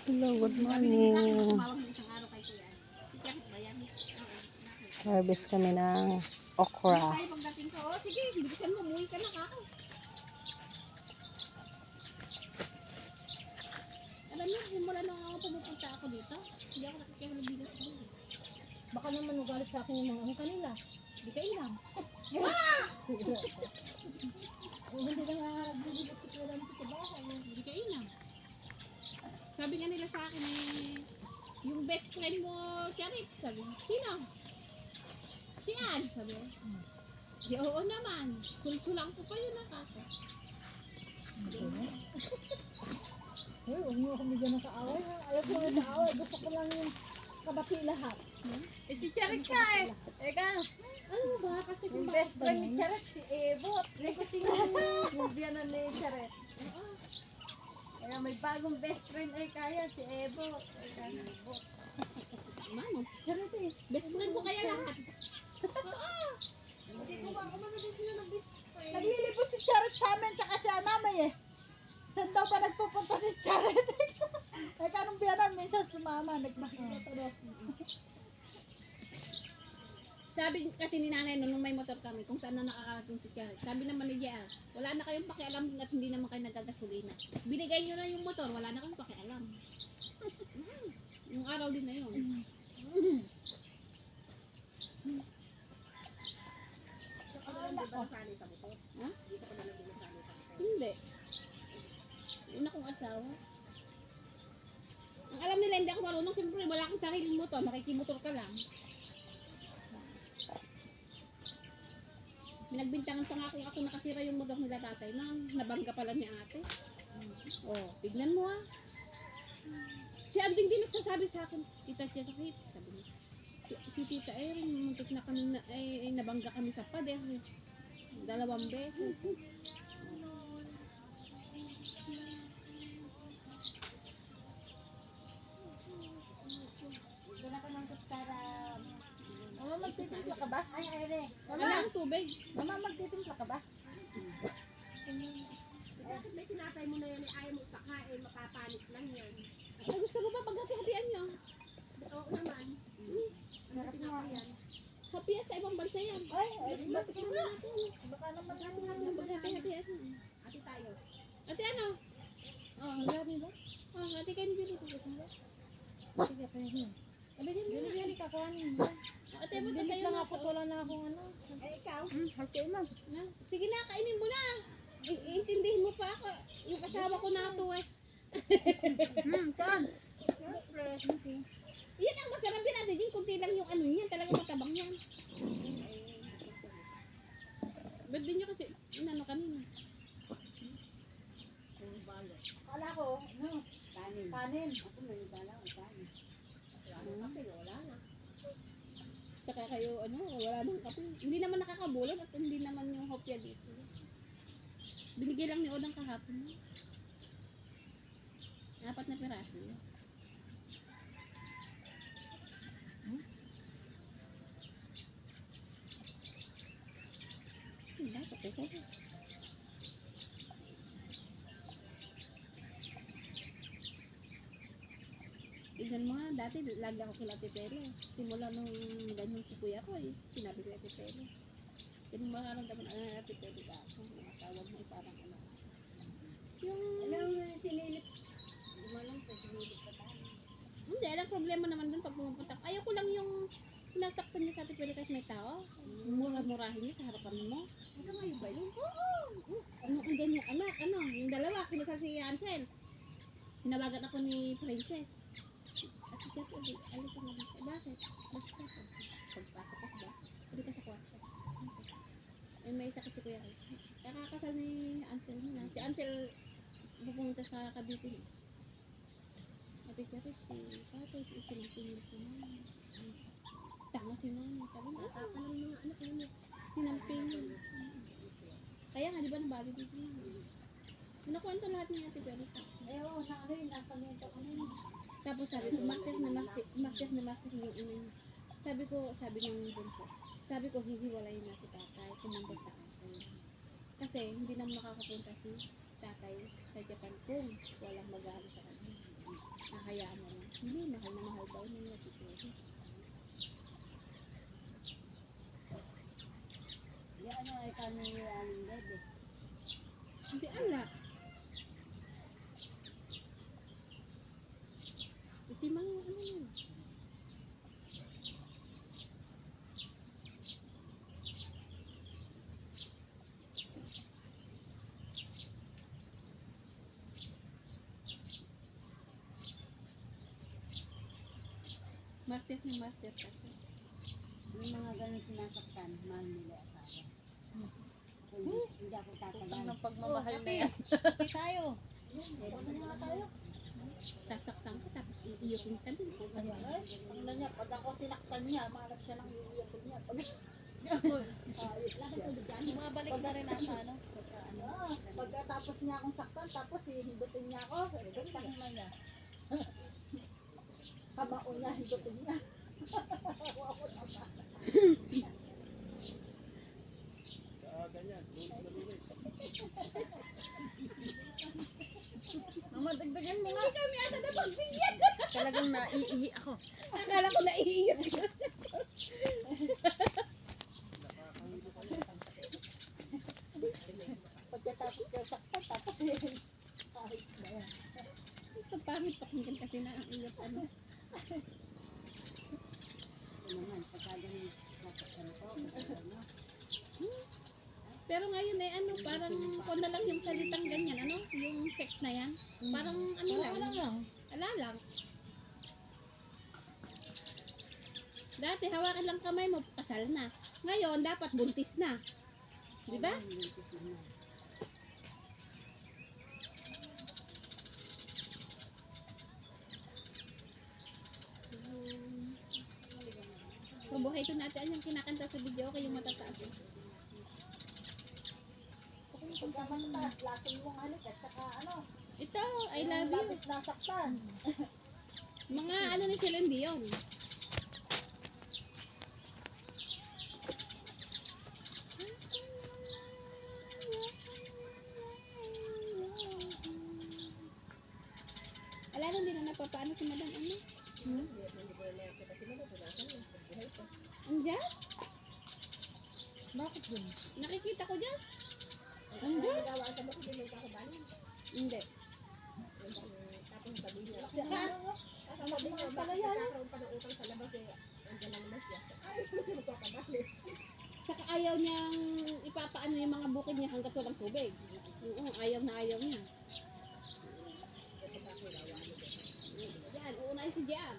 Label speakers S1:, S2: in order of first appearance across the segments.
S1: Hello, good
S2: Sabi niya sa akin,
S1: morning.
S2: tumawag ng isang araw kay Kuya. Tiyak ba yan? Oo.
S1: Harvest kami ng
S2: Hindi
S1: okra.
S2: tayo pagdating ko. Oh, sige, bilisan mo. Umuwi ka na kako. Alam niyo, simula nung ako pumupunta ako dito, hindi ako nakikihalubila sa kanila.
S3: Baka naman ugalit sa akin yung mga ang kanila.
S2: Hindi kayo lang.
S3: Hindi na nga bibigit sa kailan sa bahay.
S2: Hindi kayo lang. Sabi nga nila sa akin yung best friend mo, Charit. Sabi, sino? Si Ann. Sabi, di oo naman. Sulsulang ko pa yun nakaka.
S3: Uy, huwag mo kami dyan ng kaaway ha. Ayaw ko na sa away. Gusto ko lang yung kabati lahat.
S4: Si Charit ka eh. Eka,
S2: Ano ba? Kasi kung
S4: yung best friend ni Charit, si Evo. Hindi ko yung biyanan ni Charit.
S2: Oo.
S4: Kaya may bagong best friend ay kaya, si Evo. Eka, Evo.
S2: Mano,
S3: Charit eh.
S2: best friend ko kaya lahat.
S3: Hindi ko ba kumano din sila ng best friend. Naglilibot si Charit sa amin tsaka si Anamay eh. Saan daw pa nagpupunta si Charit? Eh kanong biyanan, minsan sumama. Nagmakikita daw.
S2: Sabi kasi ni nanay nung may motor kami, kung saan na nakakarating si Charit. Sabi naman ni Jea, wala na kayong pakialam at hindi naman kayo nagagasolina. Binigay nyo na yung motor, wala na kayong pakialam. Yung araw din na yun. Ha? Hindi. Una kong asawa. Ang alam nila hindi ako marunong, siyempre wala kang sariling motor, makikimotor ka lang. Pinagbintangan pa nga kung ako nakasira yung motor nila tatay, nabangga pala ni ate. Oh, tignan mo ah. Si Anding din nagsasabi sa akin, Tita Cherakit, sabi niya. Si Tita Erin, muntik na kami nabangga kami sa pader. 2 beses.
S3: Wala ka ng kutsara. Mama, magtitimpla ka ba? Ay, re.
S2: Wala ang tubig.
S3: Mama, magtitimpla ka ba?
S4: Bakit may tinapay mo na yan ay ayaw mo ipakain, mapapanis lang yan.
S2: Ay, gusto mo ba paghati-hatian nyo?
S4: Oo naman. Ano tinapay yan?
S2: Happy yan sa ibang bansa yan.
S3: Ay, ba't ka na?
S2: Natin.
S3: Baka naman
S2: Paghati-hatian.
S4: Ate tayo.
S2: Ate ano? Oh,
S3: Grabe ba?
S2: oh, ate kayo nila ko gusto mo.
S3: Sige, pwede.
S2: Abigyan mo.
S3: Binigyan ni kakanin.
S2: Ate mo
S3: Bilis
S2: tayo
S3: lang
S2: na
S3: ako, wala na akong ano.
S4: Eh ikaw?
S3: Okay, ma'am.
S2: Sige na, kainin mo na. Iintindihin mo pa ako. Yung asawa ko na ito eh.
S3: Tan.
S2: Yan ang masarap yan natin. Yung kunti lang yung ano yan. Talaga matabang yan. Ba't din nyo kasi inano kanina?
S3: Kala ko, ano?
S4: Kanin.
S3: Kanin.
S4: Ako may bala ko kanin. Wala na kape, wala na.
S2: Saka kayo ano, wala nang kape. Hindi naman nakakabulog at hindi naman yung hopya dito. Binigay lang ni Odang kahapon. 4 na piraso. Dapat ito. Tignan mo nga, dati lagi ako kila Ate Pele. Simula nung ganyan si kuya ko sinabi ko Ate Pele. Ganun makaramdaman ang Ate Pele ka ako. Yung asawa mo parang ano. Yung,
S4: Alam mo, sinilip. Gumalang pa, sinilip pa tayo.
S2: hindi, alam problema naman dun pag pumupunta. Ayaw ko lang yung sinasaktan niya sa Ate Pele kahit may tao. Mura-murahin niya sa harapan mo.
S4: Hanggang ngayon ba yun?
S2: Ano, ang ganyan, anak, ano, yung dalawa, kinasal si Ansel. Hinawagan ako ni Princess. At si Kat, alis ka na dito. Bakit? Basta ko. Pagpasok ko ba? Hindi ka sa kwarto. Eh, may sakit si Kuya. Kakakasal ni Ansel na. Si Ansel, pupunta sa Cavite. Ate Kat, si Tatay, isinipin si Mama. Tama si Mama. Sabi mo,
S4: Ano ng mga anak mo?
S2: sinamping. Kaya nga, di ba nabali dito? Nakwento lahat ni Ate Pele sa akin.
S3: Eh, oo, na ano yun, nasa mento ko na yun.
S2: Tapos sabi ko, makit na makit yung ina niya. Sabi ng bunso, sabi ko, hihiwalayin na si tatay, pumunta sa akin. Kasi hindi naman makakapunta si tatay sa Japan kung walang mag-aaral sa kanya. Kakayaan na lang. Hindi, mahal na mahal daw nila si Tito.
S4: Yan ano ay kami ang bebe.
S2: Hindi, ala. Itimang ano yun. Martes na martes kasi.
S4: Yung mga ganun sinasaktan, mahal nila asawa. Hindi ako tatagal.
S3: Ang pagmamahal na yan. Tayo.
S2: Sasaktan ka tapos iiyokin ka din.
S3: Ayan. Ang na niya, pag ako sinaktan niya, mahanap siya ng iiyakin niya. Pag bumabalik na rin nasa ano. Pagkatapos niya akong saktan, tapos hihindutin niya ako. Ganun na niya. Kamao niya, hindutin niya. Mama, dagdagan mo nga.
S2: Hindi kami ata na pagbigyan.
S3: Talagang naiihi ako.
S2: Akala ko naiiyot ka.
S3: Pagkatapos ka saktan, tapos kahit na yan.
S2: Ito pangit pakinggan kasi na ang iyot ano.
S4: Ito naman, pagka ganun nasaktan ko, ano,
S2: Pero ngayon eh ano, parang kung na lang yung salitang ganyan, ano, yung sex na yan. Parang ano lang. Ala lang. Dati hawakan lang kamay mo, kasal na. Ngayon, dapat buntis na. Di ba? Mabuhay ito natin yung kinakanta sa video ko yung matataas.
S3: Pagkamantas, lasing mong halik at saka ano,
S2: Ito, I love you.
S3: labis nasaktan.
S2: Mga ano ni Celine Dion. Ala nung hindi na napapaano si Madam ano? Andiyan?
S3: Bakit yun?
S2: Nakikita ko dyan. Andiyan? Hindi. Saka, saka ayaw niyang ipapaano yung mga bukid niya hanggat walang tubig. Oo, ayaw na ayaw niya. Yan, uunahin si Jan.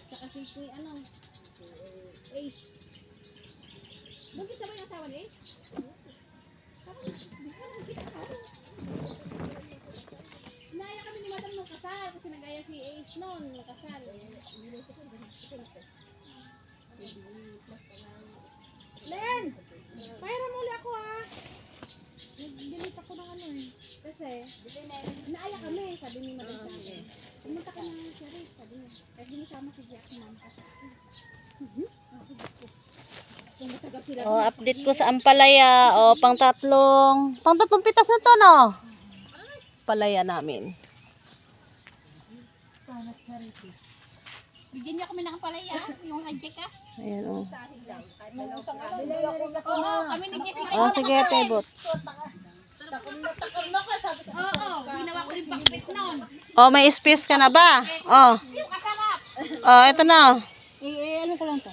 S2: Saka si ano, Ace. Buntis na ba yung asawa ni Ace? Parang, di ko nakikita ko. Naya kami ni Madam nung kasal kasi nagaya si Ace noon nung kasal.
S3: Len! Mayroon muli ako ah.
S2: Nag-delete ako ng ano eh. Kasi, naaya kami, sabi ni Madam sa akin. Pumunta ka na siya rin, sabi niya. Kaya ginisama si Jack ma'am kasi. Kung matagap sila.
S1: Oh, update ko sa Ampalaya. Oh, pang tatlong pitas na to, no? Palaya namin.
S2: Bigyan niya kami ng palaya, yung hijack ah.
S1: Ayan, oh.
S2: Oo, kami ni Jessica.
S1: Oh, sige, tebot.
S3: Takam na ka, sabi ko.
S2: Oo, ginawa ko yung pakpit noon.
S1: Oh, may space ka na ba? Oh.
S2: Yung kasarap.
S1: Oh, ito na.
S3: Ano ko lang to?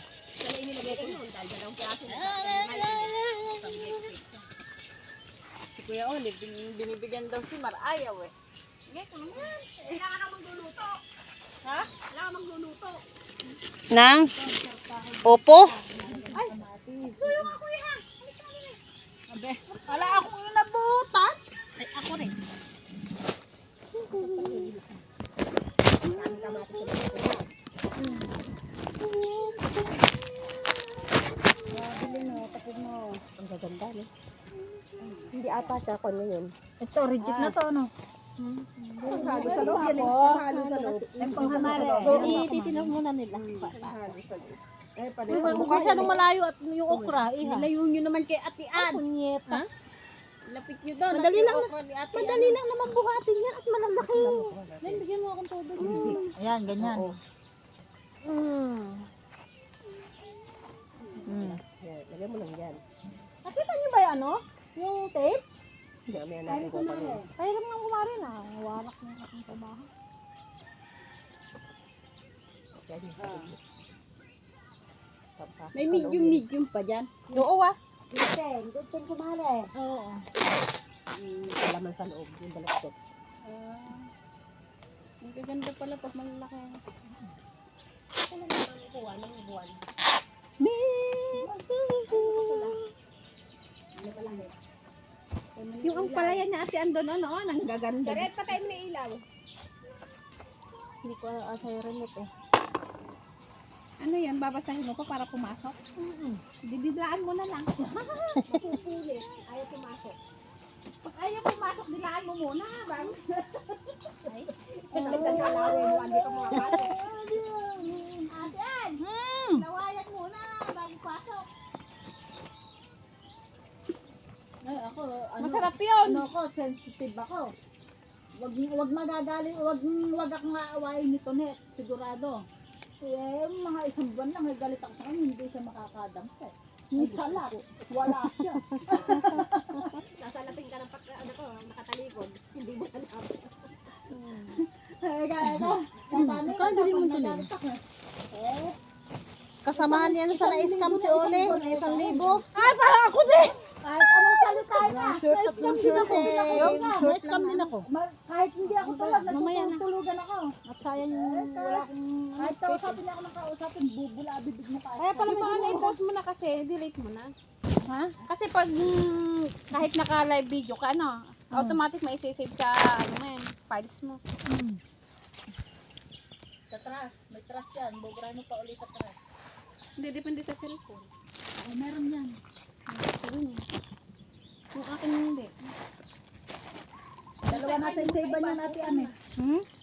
S3: Si Kuya Olive, binibigyan daw si Mar. Ayaw eh.
S2: Kailangan na magluluto.
S3: Ha?
S2: Kailangan magluluto.
S1: Nang? Opo?
S3: Abe, ala ako yung nabutan.
S2: Ay, ako rin.
S1: Bili mo, tapos mo. Ang gaganda, no? Hindi ata siya kung yun.
S3: Ito, reject na to, ano?
S1: Halo sa loob yan, halo sa loob.
S3: Ay, panghamari.
S1: Ititinan muna nila. Halo sa loob. Eh, pwede
S3: Mukha siya nung malayo at yung okra, iha.
S4: Nilayo nyo naman kay Ate Ann.
S3: Punyeta.
S2: Lapit nyo doon.
S3: Madali lang,
S2: Madali
S3: madali lang naman buhatin yan at malalaki. Then, bigyan mo akong todo. Ayan, ganyan.
S4: Lagyan mo lang yan.
S3: Nakita niyo ba yung ano? Yung tape?
S4: Hindi, may hanapin ko pa rin.
S3: Kaya lang nang kumari na. Warak ng aking trabaho.
S4: Yan yung sabi. Papasok
S2: May
S4: sa loob yun.
S2: medium pa dyan.
S3: Oo ah.
S4: Guten kumare.
S3: Oo.
S4: Laman sa loob, yung balaktot.
S2: Ang gaganda pala pag malalaki.
S4: Ano naman kuha ng buwan?
S3: Yung ang palaya na ate andon ano, nang gaganda.
S2: Daret, patay mo na ilaw.
S3: Hindi ko asay remote eh.
S2: Ano yan? Babasahin mo pa para pumasok?
S3: Dididlaan mo na lang.
S2: Pupuli. Ayaw pumasok.
S3: Pag ayaw pumasok, dilaan mo muna. Bago.
S2: Hindi ka makapasok.
S3: Aten! Lawayan muna bago pasok. Ay, ako, ano,
S2: Masarap yun.
S3: ano ko, sensitive ako. Wag magagali, wag akong aawain nito net, sigurado. Eh, mga isang buwan lang, galit ako sa kanya, hindi siya makakadampi. Minsan lang, wala siya.
S4: Nasalating ka ng nakatalikod. Hindi mo alam.
S3: Kaya ko, paano yun, kapag nagalit ako. Eh,
S1: Kasamahan yan sa na-scam si Ole. May 1,000.
S3: ay, parang ako din! Kahit anong salita na, na-scam din ako.
S1: Na-scam din ako.
S3: Kahit hindi ako tulog,
S1: Mamaya na.
S3: nagtutulugan ako.
S1: At sayang wala akong...
S3: Kahit kausapin niya ako ng kausapin, bubula, bibig mo kahit.
S2: Kaya pala mga na-post mo na kasi, delete mo na.
S1: Ha?
S2: Kasi pag kahit naka-live video ka, ano, automatic may save sa ano mo yan, files mo.
S3: Sa trust, may trust yan. Buburahin mo pa uli sa trust.
S2: Hindi, depende sa cellphone.
S3: Ay, meron yan.
S2: Yung akin hindi.
S3: Dalawa na sa save niya natin ano eh.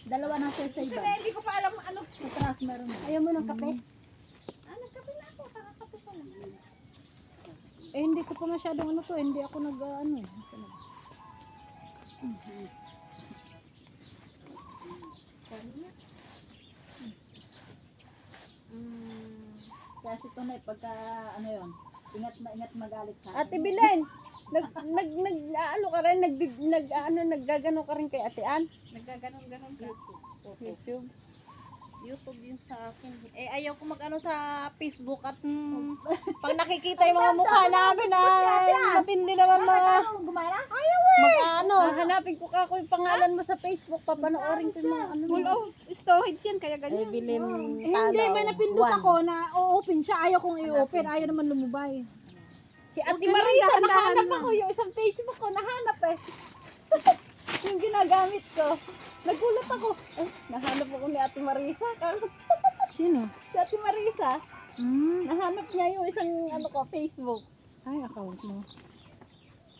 S3: Dalawa na sa save.
S2: Hindi ko pa alam ano.
S3: Sa trust meron yan.
S2: Ayaw mo ng kape? Nagkape na ako, kakakape pa lang. Eh, hindi ko pa masyadong ano to, hindi ako nag-ano eh.
S3: Kaya si Tunay, pagka ano yun, ingat na ingat magalit sa
S2: Ate Bilen, ano ka rin, naggagano ka rin kay Ate Ann? Naggaganon-ganon ka. YouTube.
S1: YouTube yun sa akin. Eh, ayaw ko mag-ano sa Facebook at pag nakikita yung mga mukha namin matindi naman
S3: gumana?
S1: mag-ano.
S2: Hanapin ko ka yung pangalan mo sa Facebook, papanoorin ko yung mga ano. Full of storage yan, kaya
S1: Eh,
S2: ganyan.
S1: bilin
S3: Eh, hindi, may napindot ako na o-open siya. Ayaw kong i-open. Ayaw naman lumubay.
S2: Si Ate Marisa, nahanap ako yung isang Facebook ko, nahanap eh. Yung ginagamit ko. Nagulat ako. Nahanap ako ni Ate Marisa.
S1: Sino?
S2: Si Ate Marisa, nahanap niya yung isang ano ko, Facebook.
S1: Ay, account mo.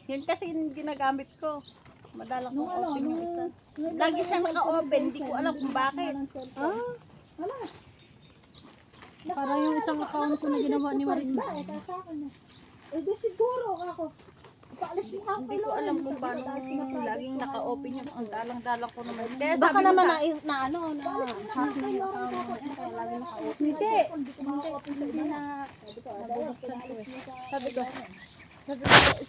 S2: Yun kasi yung ginagamit ko. Madalang
S3: Nung
S2: kong
S3: ano,
S2: open yung
S3: nung-
S2: isa.
S3: nung-
S2: Lagi siyang naka-open, hindi ko alam kung bakit.
S3: Wala.
S1: Parang yung isang account ko na ginawa ni Marin.
S3: Eh, di siguro ako. Paalis mo ako.
S2: Hindi ko alam kung paano laging naka-open yung ang dalang-dalang ko naman. Kaya
S1: Baka
S2: sabi mo
S1: naman
S2: sa...
S1: na ano, na hack na yung account mo. Kaya lagi naka-open.
S2: Hindi. Hindi na nabubuksan ko eh. Sabi ko,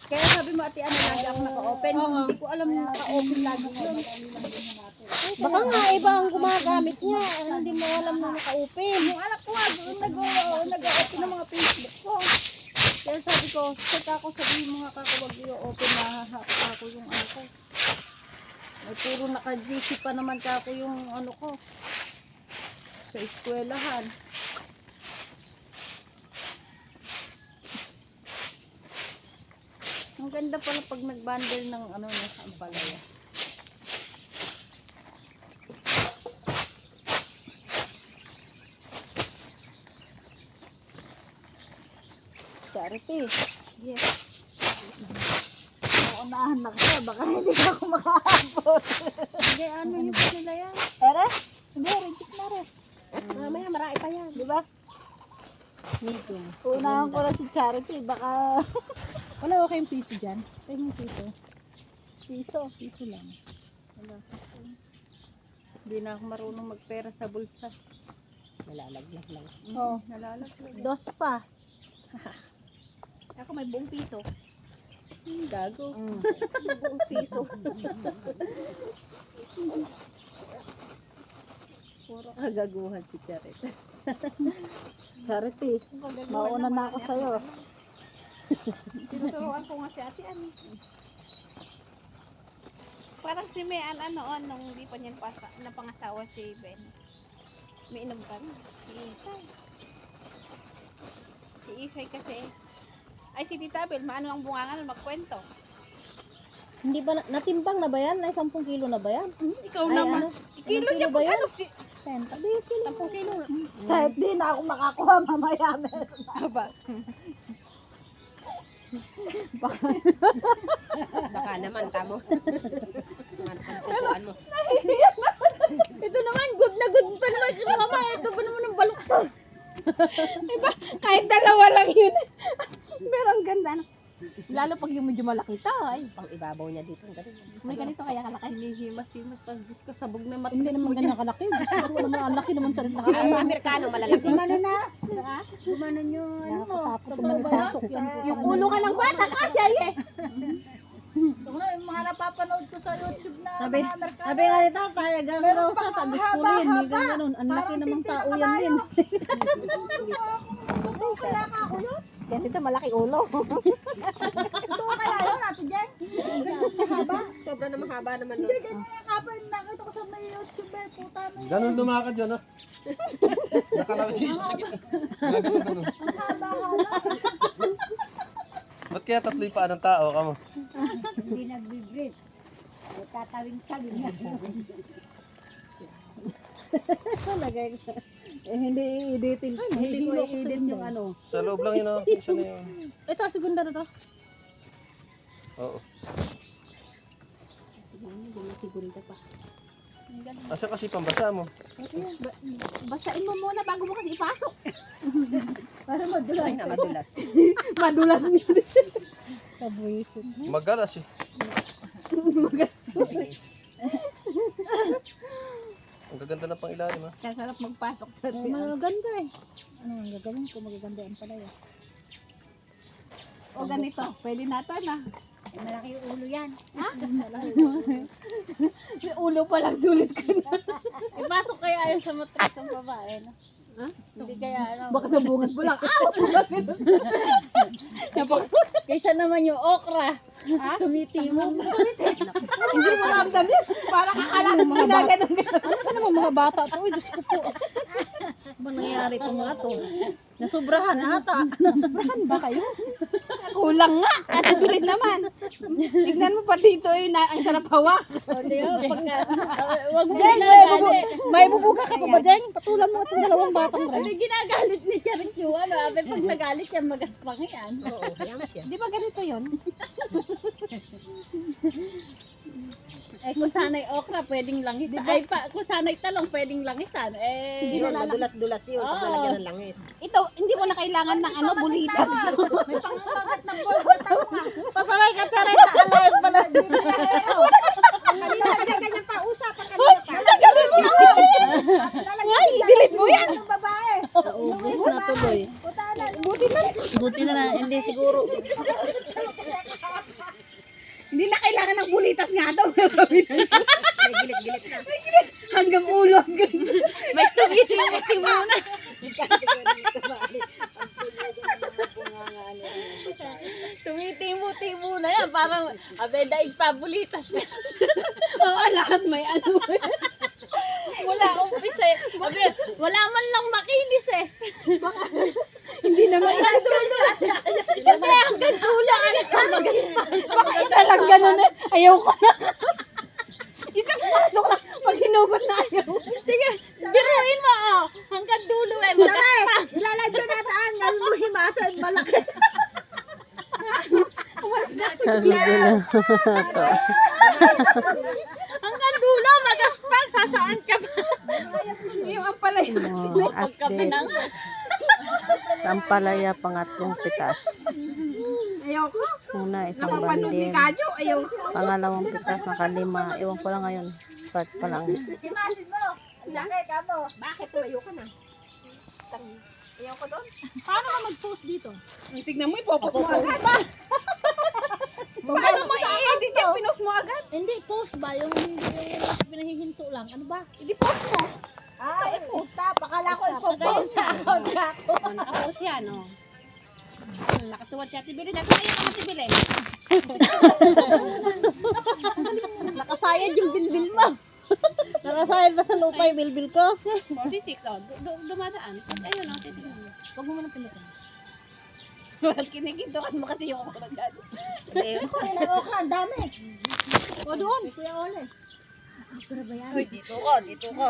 S2: kaya sabi mo ate ano lagi ako naka-open. Hindi ko alam na naka-open lagi yun.
S1: Baka nga iba ang gumagamit niya. Hindi mo alam na naka-open.
S2: Yung anak ko nga, nag-open ng mga Facebook ko. Kaya sabi ko, check ako, sabihin mo nga kako wag i-open na hack ako yung ano ko. Ay, puro naka-GC pa naman kako yung ano ko. Sa eskwelahan. Ang ganda pala pag nag-bundle ng ano na sa ampalaya.
S3: Charity.
S2: Yes.
S3: Naunahan na ka. Baka hindi ka ako makahabot.
S2: Hindi, ano yung pa nila yan?
S3: Ere? Hindi, rintik na rin.
S2: Mamaya, marami pa yan.
S3: Di ba?
S1: Medium.
S3: Unahan ko na si Charity. Baka Wala ko kayong piso dyan. Tayo mo piso. Piso lang.
S1: Wala. Hindi na ako marunong magpera sa bulsa.
S4: Nalalaglag lang.
S3: Oo.
S1: Nalalaglag.
S3: Dos pa.
S2: Ako may buong piso.
S1: Gago.
S3: Mm.
S1: Buong piso. Puro kagaguhan si Charit.
S3: Charity. Mauna na ako sa'yo.
S2: Tinuturuan ko nga si ate ano. Parang si Mayan nung hindi pa niyan napangasawa si Ben. May inom kami. Si Isay. Si Isay kasi. Ay si Tita Bel, maano ang bunga nga magkwento.
S3: Hindi ba, natimbang na ba yan? Ay, 10 kilo na ba yan?
S2: Ikaw
S3: Ay,
S2: naman.
S3: ano?
S2: Kilo
S3: Ilang
S2: niya
S3: kilo ba
S2: pag
S3: yan?
S2: ano si...
S3: 10 kilo.
S2: 10 kilo.
S3: Kahit di na ako makakuha mamaya.
S2: Aba.
S4: Baka naman, tamo. Tutuan mo.
S2: Ito naman, good na good pa naman siya mama. Ito pa naman ang baluktot. Diba? Kahit dalawa lang yun. Pero ang ganda na. Lalo pag yung medyo malaki to. Ay,
S4: Pang ibabaw niya dito.
S2: may ganito kaya kalaki.
S1: Hinihimas-himas pag Diyos ko sabog na
S3: Hindi
S1: matris mo
S3: naman
S1: dyan.
S3: ganyan kalaki. Gusto naman ang laki naman sa rin
S4: Ang mga Amerikano, malalaki.
S3: Gumano na.
S4: Gumano nyo,
S3: Nakakatakot kung manipasok yan.
S2: Yung ulo ka ng bata, kasya eh.
S3: Yung mga napapanood ko sa YouTube na
S1: Sabi-
S3: mga Amerikano.
S1: Sabi nga ni tatay, gano'n daw sa tabi kulin. May gano'n. Ang laki
S3: Parang
S1: namang
S3: titi
S1: tao
S3: na
S1: yan din.
S3: Kaya ka ako yun.
S2: Ganito malaki ulo.
S3: Totoo kaya yun, Ate Jen? Mahaba.
S4: Sobra na mahaba naman. No?
S3: Hindi, ganyan yung kapal. Nakita ko sa may YouTube eh. Puta mo yun.
S5: Ganun lumakad yun, ha? Nakalawit siya sa gitna. Ganun.
S3: Ang haba.
S5: Ba't kaya tatlo yung paa ng tao, kamo?
S4: Hindi nag-vibrate. Tatawing-tawing na.
S1: Lagay ko. Hindi i-editin. Hindi ko i-edit yung ano.
S5: Sa loob lang yun, ha? Isa na yun.
S1: Ito, segunda na to.
S5: Oo.
S2: Sigurito pa.
S5: Asa kasi pambasa mo?
S2: Basain mo muna bago mo kasi ipasok.
S1: Para madulas.
S4: Ay, namadulas.
S2: Madulas niya.
S1: Kabuisit.
S5: Magalas eh. Ang gaganda na pang ilalim, ha?
S2: Kasarap magpasok sa
S1: Oh, magaganda eh. Ano ang gagawin ko? Magaganda ang palaya.
S2: O ganito, pwede na to na.
S4: Ay, malaki yung ulo yan.
S2: Yung ulo pa lang sulit ka na.
S1: Ipasok kaya yun sa matras ng babae. No?
S2: Ha?
S1: Hindi kaya ano.
S2: Baka sa bungat mo lang.
S1: Kaysa naman yung okra.
S2: Ha?
S1: Tumitimog.
S2: Hindi mo ramdam yun. Para kakala mo ginaganon ka.
S1: Ano ka naman mga bata to? Uy, Diyos ko po. Ano nangyayari itong mga to? Nasubrahan ata. Nasubrahan ba kayo?
S2: Kulang nga. At bilit naman. Tignan mo pa dito yun ang sarap hawak.
S1: Wag mo Jeng, may bubuga ka pa ba, Jeng? Patulan mo itong dalawang batang rin.
S4: Ginagalit ni Charit yung ano. Abe, pag nagalit yan, magaspang yan.
S5: Oo.
S4: Yan siya.
S2: Di ba ganito yun?
S1: Eh, kung sanay okra, pwedeng langis. Ay, kung sanay talong, pwedeng langisan. Eh,
S2: Hindi
S4: Yun,
S2: na lalang.
S4: madulas-dulas yun. Pag nalagyan ng langis.
S2: Ito, hindi mo na kailangan ng ano, bulitas.
S3: May pangangagat ng burger tao nga.
S1: pasaway ka tara sa alive pala.
S3: Kanina ka ganyan pa. Usapan kanina pa.
S2: Tagalin mo ako. Ay, i-delete mo yan.
S3: Yung babae.
S1: Ubus na tuloy.
S3: Putalan.
S1: Buti na na, hindi siguro.
S2: Hindi na kailangan ng bulitas nga daw.
S4: May gilit-gilit na.
S2: Hanggang ulo.
S1: May tumitin mo si Muna. Tumitimo-timo na yan. Parang, abe, daig pa, bulitas na.
S2: Oo, lahat may ano.
S1: Wala, umpisa eh. Abe, wala man lang makinis eh.
S2: Hindi naman yan.
S1: Abe, hanggang dulo. Ano siya magaspang.
S2: Baka isa lang ganun eh. Ayaw ko na. Isang pasok lang. Pag hinugot na ayaw.
S1: Sige, biruin mo oh. Hanggang dulo eh. Magaspang.
S3: Ilalagyo natin ang almuhimasan malaki.
S1: Hanggang dulo, magaspang. Sasaan ka ba?
S2: Yung ang palay.
S1: Pagkape na nga.
S6: Sampalaya pangatlong pitas.
S2: Ayaw ayoko.
S1: Una, isang
S2: Napapanood ni
S1: bandil.
S2: Kadyo, ayoko.
S1: Pangalawang pitas, nakalima. Ewan ko lang ngayon. Start pa lang.
S3: Imasin mo. Laki ka mo.
S2: Bakit tumayo ka na? Ayoko doon.
S3: Paano ka mag-post dito?
S2: Tignan mo, ipopos mo agad. Paano mo i-edit yung pinost mo agad?
S3: Hindi, post ba? Yung hindi yung pinahihinto lang. Ano ba?
S2: Hindi post mo.
S3: Stop. Akala ko
S2: Stop.
S3: ipopost sa account ka.
S2: Nakapost yan, oh. Nakatuwad si Ate Bilen. Nakasaya ka Ate Bilen.
S3: Nakasayad yung bilbil mo.
S1: Nakasahil ba sa lupa yung bilbil ko?
S2: 46, oh. Dumadaan. Ayun, oh. Titignan mo.
S3: Huwag mo muna pilitin.
S2: Well, kinikintukan mo kasi yung okra dyan.
S3: Ayun ang okra, ang dami. O doon. Kuya Ole. Okra ba yan?
S1: Dito ko.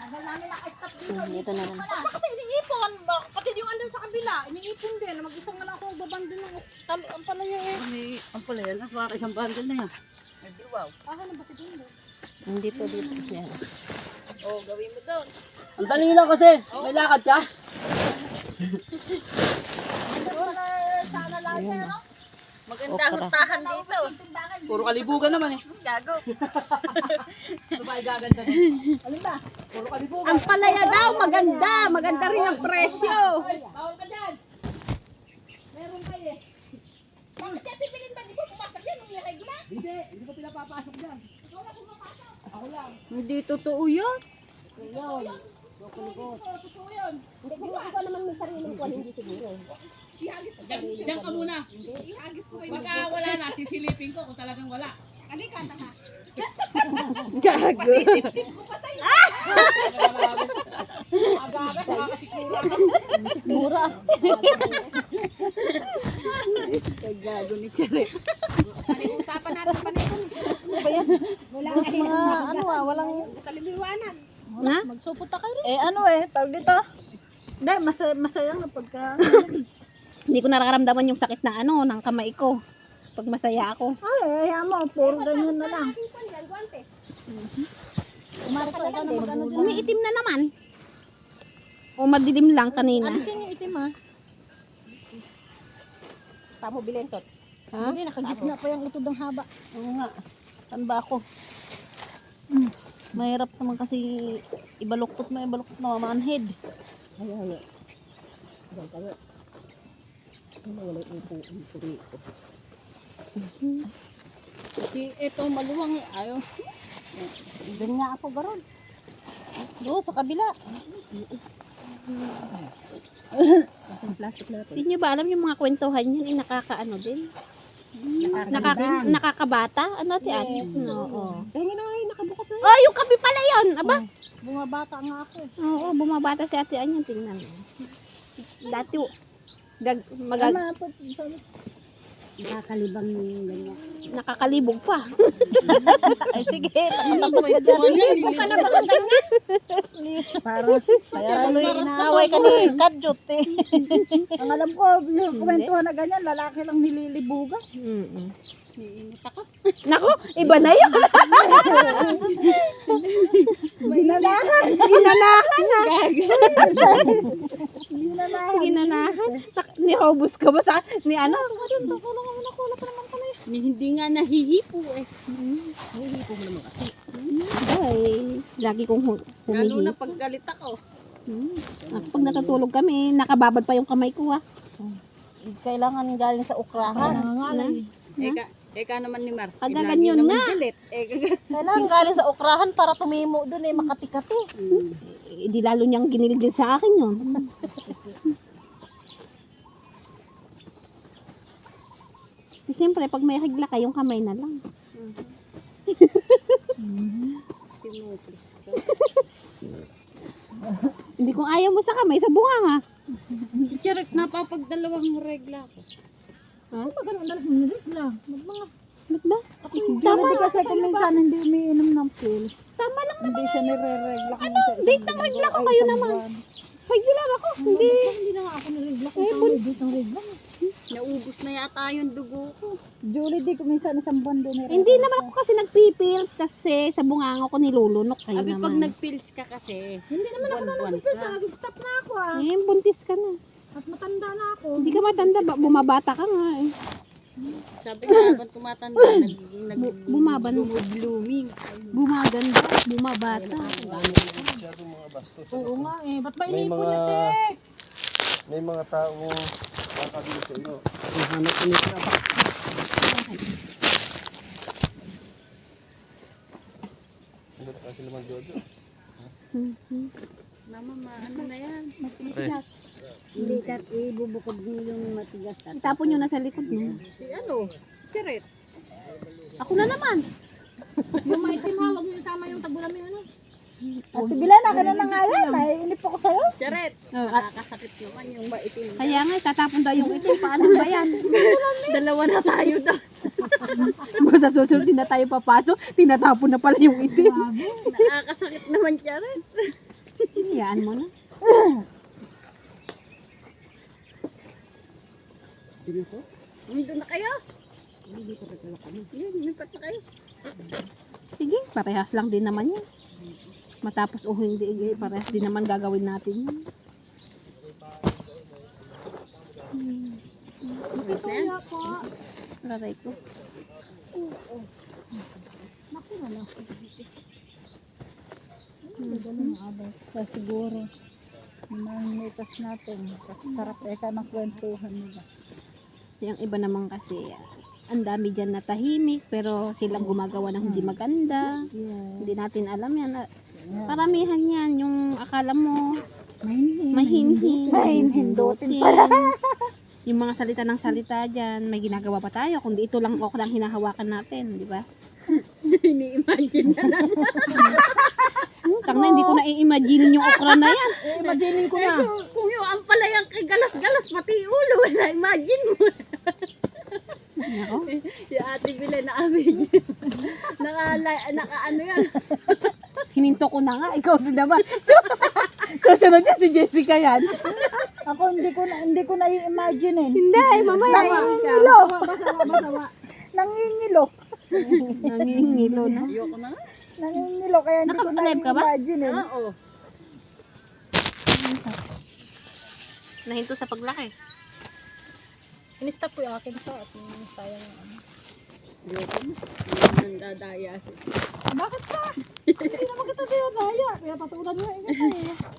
S3: Tagal namin naka-stop dito.
S1: Dito na lang.
S3: Kasi iniipon. Kapatid yung andun sa kabila. Iniipon din. Mag-isang na lang ako babandil ng ang palaya eh.
S1: Ang pala yan. Baka isang bandil na yan.
S3: Ah, ano ba si Dindo?
S1: Hindi po dito. Yan.
S2: Oh, gawin mo doon.
S6: Ang dali lang kasi. May lakad ka.
S3: Sana lagi, ano?
S2: Maganda
S1: Okra.
S2: hutahan dito.
S6: Puro kalibugan naman eh.
S2: Gago.
S6: Ano ba gaganda din?
S3: Alin ba?
S6: Puro kalibugan.
S2: Ang palaya daw, maganda. Maganda rin ang presyo.
S3: Bawal ka dyan. Meron kayo eh. Bakit yan sibilin ba? Di ba pumasok yan? Nung regla?
S6: Hindi ko pinapapasok dyan. Ako lang.
S1: Hindi totoo yan.
S3: Totoo yun.
S6: Diyan ka muna. Pagka wala na, sisilipin ko kung talagang wala.
S3: Halika, tanga.
S1: Gago.
S6: Aga-aga, saka kasi kulang.
S1: Mura. Gago ni Chere.
S2: Usapan natin pa nito.
S1: Tapos mga ano walang...
S2: Kaliliwanan.
S1: Na?
S3: Magsupunta kayo rin.
S1: Eh ano tawag dito? Hindi, masaya na pagka...
S2: Hindi ko nararamdaman yung sakit ng ng kamay ko. Pag masaya ako.
S3: Ay, ayaw mo. Puro ganyan na lang. Umari ka ikaw na mag-ano dyan.
S2: Umiitim na naman. O madilim lang kanina.
S3: Alisin yung itim ha.
S2: Tamo bilentot.
S1: Ha?
S3: Hindi, nakagitna pa yung utod ng haba.
S1: Oo nga. Saan ba ako? Mahirap naman kasi ibaluktot na mamanhid.
S3: Ay. Diyan tayo. Wala upo rito. Kasi ito maluwang ayaw.
S1: Doon nga ako garon. Doon sa kabila.
S2: Hindi nyo ba alam yung mga kwentuhan yan ay nakakaano din? Nakakabata? Ano ti Ate? Oo.
S3: Tingin na ay nakabukas na.
S2: Oh, yung kape pala yun. Aba?
S3: Bumabata nga ako.
S2: Oo, bumabata si Ate Anyan. Tingnan mo. Dati,
S4: Nakakalibang yung ganyan.
S2: nakakalibog pa.
S1: Ay sige, takot ka dyan.
S3: Hindi ka na ba ganyan?
S1: Kaya tuloy inaaway ka ni Kadjot eh.
S3: Ang alam ko, yung kwentuhan na ganyan, lalaki lang nililibugan.
S1: Iinit ako.
S2: Naku, iba na yun.
S3: Ginanahan.
S2: Ginanahan ha.
S3: Ginanahan.
S2: Ginanahan. Nihobos ka ba sa, ni ano?
S4: Hindi nga nahihipo eh.
S2: Ay, lagi kong
S1: Lalo na
S2: humihi.
S1: pag galit ako.
S2: Pag natutulog kami, nakababad pa yung kamay ko ha.
S1: Kailangan galing sa ukrahan.
S4: Eka naman ni Mar.
S2: Pag ganyan nga.
S1: Kailangan galing sa ukrahan para tumimo doon makati-kati.
S2: Di lalo niyang ginilgil sa akin yun. Siyempre, pag may higla ka, yung kamay na lang. Hindi kung ayaw mo sa kamay, sa bunga nga.
S4: Charot, napapagdalawang regla ko.
S3: Magano'n na lang.
S2: Ba't ba?
S3: Tama di kasi kung minsan hindi umiinom ng pills.
S2: Tama lang.
S3: Hindi siya nire-regla kung sa isang
S2: Date ng regla ko kayo naman. Regular ako. Hindi.
S3: Hindi na nga ako nire-regla kung tama date ng regla.
S4: Naubos na yata yung dugo ko.
S3: Julie, di ko minsan isang buwan din nire-regla.
S2: Hindi naman ako kasi nagpipils kasi sa bungango ko nilulunok kayo
S4: Abi, pag
S2: naman.
S4: nagpills ka kasi,
S3: Hindi naman ako
S4: buwan-buwan
S3: nag-pills.
S4: ka.
S3: Nag-stop na ako ah.
S2: Buntis ka na.
S3: At matanda na ako.
S2: Hindi ka matanda, bumabata ka nga eh.
S4: Sabi nga, habang tumatanda,
S2: Bumaban.
S4: blooming.
S2: Gumaganda, bumabata.
S5: Masyadong mga bastos.
S3: Oo nga eh. Ba't ba
S5: May
S3: inipon
S5: mga
S3: na tek?
S5: may mga taong kakabili sa iyo. Hanap ko nito pa. Ano na kasi naman Jojo?
S4: Mama, ano na yan?
S2: Matigas.
S4: Hindi ka ibubukod mo yung matigas.
S2: Itapon nyo na sa likod mo.
S4: Si ano? Siret.
S2: Ako na naman.
S3: Yung maitim ha, huwag nyo tama yung tagulam yung ano.
S1: Ate Bilan, ako na nga yan. Naiinip ako sa'yo.
S4: Siret.
S2: Oh,
S4: Nakakasakit naman yung maitim.
S2: kaya nga, tatapon daw yung itim. Paano ba yan?
S4: Dalawa na tayo daw.
S2: Sa susunod, di na tayo papasok. Tinatapon na pala yung itim.
S4: Nakakasakit naman siret.
S2: Hayaan mo na.
S4: Nandun na kayo? Hindi pa rin kami. Yan, lipat na kayo.
S2: Sige, parehas lang din naman yan. Matapos o hindi, parehas din naman gagawin natin yan.
S4: Mabit na yan.
S2: Laray ko.
S3: Kaya siguro, minamitas natin. Kasi sarap eka ng kwentuhan nila.
S2: Yung iba naman kasi, ang dami dyan na tahimik, pero silang gumagawa ng hindi maganda. Hindi natin alam yan. Paramihan yan, yung akala mo, mahinhindutin. Yung mga salita ng salita dyan, may ginagawa pa tayo, kundi ito lang okra ang hinahawakan natin, di ba?
S4: Ini-imagine na lang.
S2: Tangna, hindi ko na i-imagine yung okra na yan.
S3: Imaginin ko na.
S4: Kung yung ampalaya kay galas-galas, pati ulo, na-imagine mo.
S2: Ako,
S4: Si Ate Bila na amin yun. Naka-ano yan.
S2: hininto ko na nga, ikaw din naman. Susunod niya si Jessica yan.
S3: Ako hindi ko na i-imagine eh.
S2: Hindi, mamaya.
S3: Nangingilo. Nangingilo.
S2: Nangingilo na.
S4: Ayoko na nga.
S3: Nangingilo kaya hindi ko na
S2: Naka-live ka ba?
S3: i-imagine eh.
S4: Oo.
S2: Nahinto sa paglaki.
S3: In-stop ko yung akin sa at sayang yung ano.
S4: Ayoko na. Hindi nandadaya.
S3: Bakit pa? Hindi naman kita dinadaya. Kaya patulan mo eh.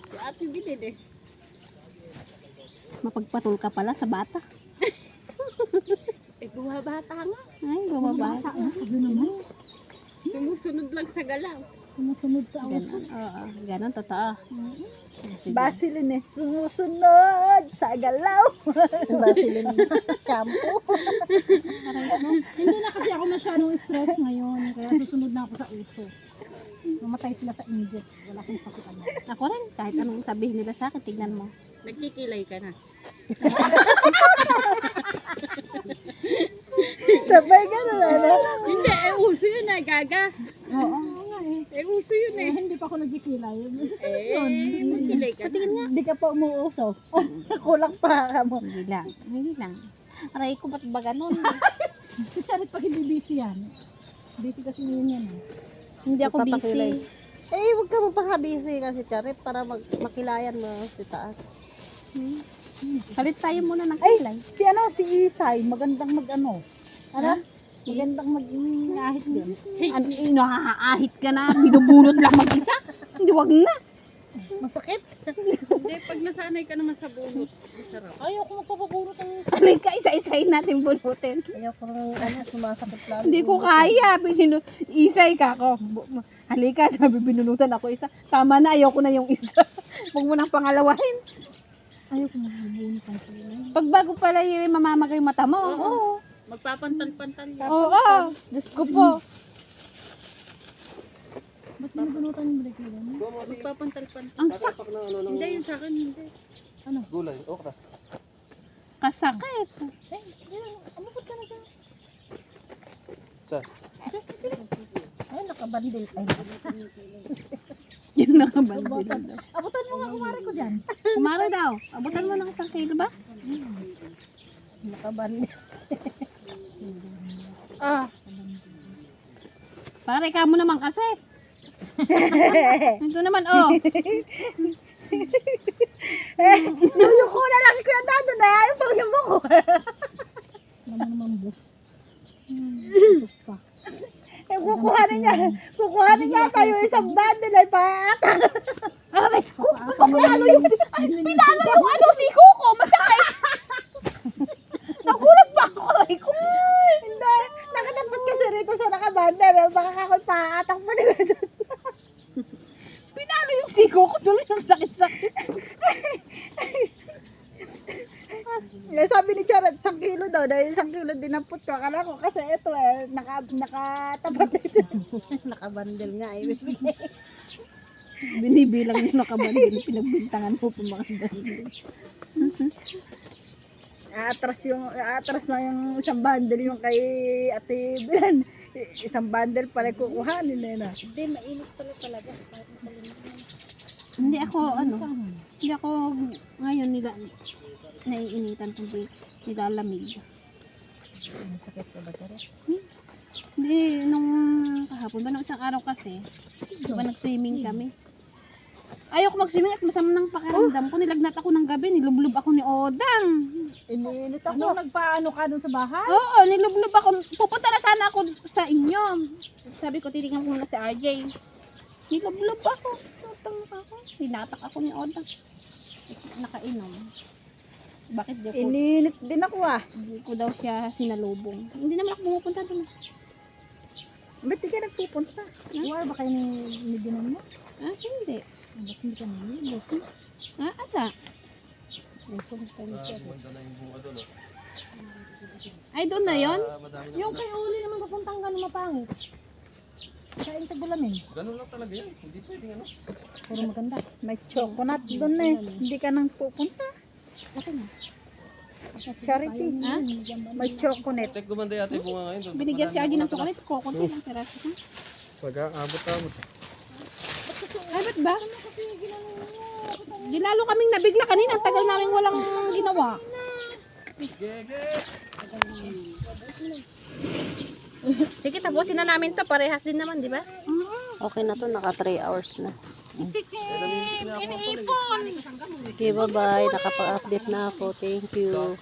S4: Si Ate Bila eh.
S2: Mapagpatul ka pala sa bata.
S4: Eh, bumabata nga.
S2: Ay, bumabata.
S3: Sabi naman.
S4: Sumusunod lang sa galaw.
S3: Sumusunod sa uso.
S2: Ganon, oo. Ganon, totoo. Sige.
S3: Basilin eh. Sumusunod sa galaw. Basilin shampoo. Hindi na kasi ako masyadong stress ngayon. Kaya susunod na ako sa uso. Mamatay sila sa injet. Wala akong pakialam.
S2: Ako rin, kahit anong sabihin nila sa akin, tignan mo.
S4: Nagkikilay ka na.
S3: Sabay ka na ano?
S4: Hindi, uso yun na, gaga.
S2: Oo.
S4: Uso yun
S3: Eh, hindi pa ako nagkikilay.
S4: Nagkilay ka na.
S3: Hindi ka pa umuuso. Kulang pa ka mo.
S2: Hindi lang. Hindi lang. Aray ko, ba't ba ganon?
S3: Si Charit pag hindi busy yan. Busy kasi yun yan.
S2: Hindi ako
S1: Magpapakilay.
S2: busy.
S1: Eh, huwag ka magpaka-busy kasi Charit para makilayan mo si taas.
S2: Palit tayo muna ng
S3: Ay!
S2: kilay.
S3: Si ano, si Isay, magandang mag-ano. Ano? Magandang mag-ahit din.
S2: Ano, nakakaahit ka na, binubunot lang mag-isa. Hindi, wag na.
S1: Masakit?
S4: Hindi, pag nasanay ka naman sa bunot, masarap.
S3: Ayaw ko magpapabunot ang...
S2: Halika, isa-isahin natin bunutin.
S1: Ayaw ko nang sumasakit lalo.
S2: Hindi ko kaya. Isay ka ako. Halika, sabi binunutan ako isa. Tama na, ayaw ko na yung isa. Huwag mo nang pangalawahin.
S3: Ayaw ko magpapabunot ang sila.
S2: Pag bago pala yung mamamagay yung mata mo. Oo.
S4: Magpapantal-pantal yan.
S2: Oo. Diyos ko po.
S3: Ba't binubunutan yung break nila?
S4: Magpapantal-pantal.
S2: Ang sak
S5: Kakapak na ano ng
S4: Hindi, yun sa akin, hindi.
S5: gulay. Okra.
S2: kasakit.
S3: Amapot ka na siya.
S5: Sa?
S3: Ay, nakabandil. Ay,
S2: Yung nakabandil daw.
S3: abutan mo nga kumari ko dyan.
S2: Kumari daw. Abutan mo ng isang kilo ba?
S3: Nakabandil.
S2: Pare ka mo naman kasi. Ito naman oh.
S1: Nuyuko na lang si Kuya Dado na yung pagyumo ko.
S3: Naman boss.
S1: Kukuhanin niya tayo isang bundle ay paatang. Aray ko, pinalo yung siko ko, masakit. Nagulat pa ako, aray ko. Hindi, nakadapat kasi rito sa nakabundle, baka ako paatang pa nila doon. Pinalo yung siko ko, tuloy ng sakit-sakit. Sabi ni Charot, 1 kilo daw, dahil 1 kilo dinampot ko. Akala ko kasi ito nakatapat ito.
S2: Nakabandel nga eh. Binibilang yung nakabandel. Pinagbintangan mo pa mga bandel.
S1: Atras na yung isang bundle yung kay Ate Bilan. Isang bundle pala kukuhanin na.
S4: Hindi, mainit pala talaga. Kahit makalimutan.
S2: Hindi ako ngayon naiinitan tong nilalamig.
S3: Sakit ka ba, Tara?
S2: Hindi, nung kahapon ba, nung isang araw kasi, diba nag-swimming kami. Ayoko mag-swimming at masama ng pakiramdam ko. Nilagnat ako ng gabi, nilublob ako ni Odang.
S1: Iniinit ako. Nagpaano ka dun sa bahay?
S2: Oo, nilublob ako. Pupunta na sana ako sa inyo. Sabi ko, titignan ko muna si RJ. Nilublob ako. Hinatak ako ni Odang. Nakainom. Bakit di ko?
S1: Iniinit din ako
S2: Hindi ko daw siya sinalubong. Hindi naman ako pumupunta doon.
S1: Ba't di ka nagpupunta?
S3: Wala ba kayo ni Dinan mo?
S2: Ah, hindi.
S3: Ba't hindi ka nalilibot?
S2: Ah, ata. Ay, doon na yon.
S3: Yung kay Uli naman papuntang gano'n mapangit. Kain sa bulamin.
S5: Ganun lang talaga yan. Hindi pwedeng ano.
S3: Puro maganda.
S1: May chocolate doon eh. Hindi ka nang pupunta. Charity.
S2: Ha?
S1: May chocolate.
S5: Tek, gumanda yata yung bunga ngayon. doon.
S2: Binigyan si RJ ng chocolate. Kukunti lang si Rasa.
S5: Pag-aabot-abot.
S2: Ay, ba't ba? Di lalo kaming nabigla kanina. Ang tagal namin walang ginawa.
S5: Gege!
S2: Sige, tapusin na namin to. Parehas din naman, di ba?
S1: Okay na to, naka 3 hours na.
S5: Iniipon!
S1: Okay, bye-bye. Nakapag-update na ako. Thank you.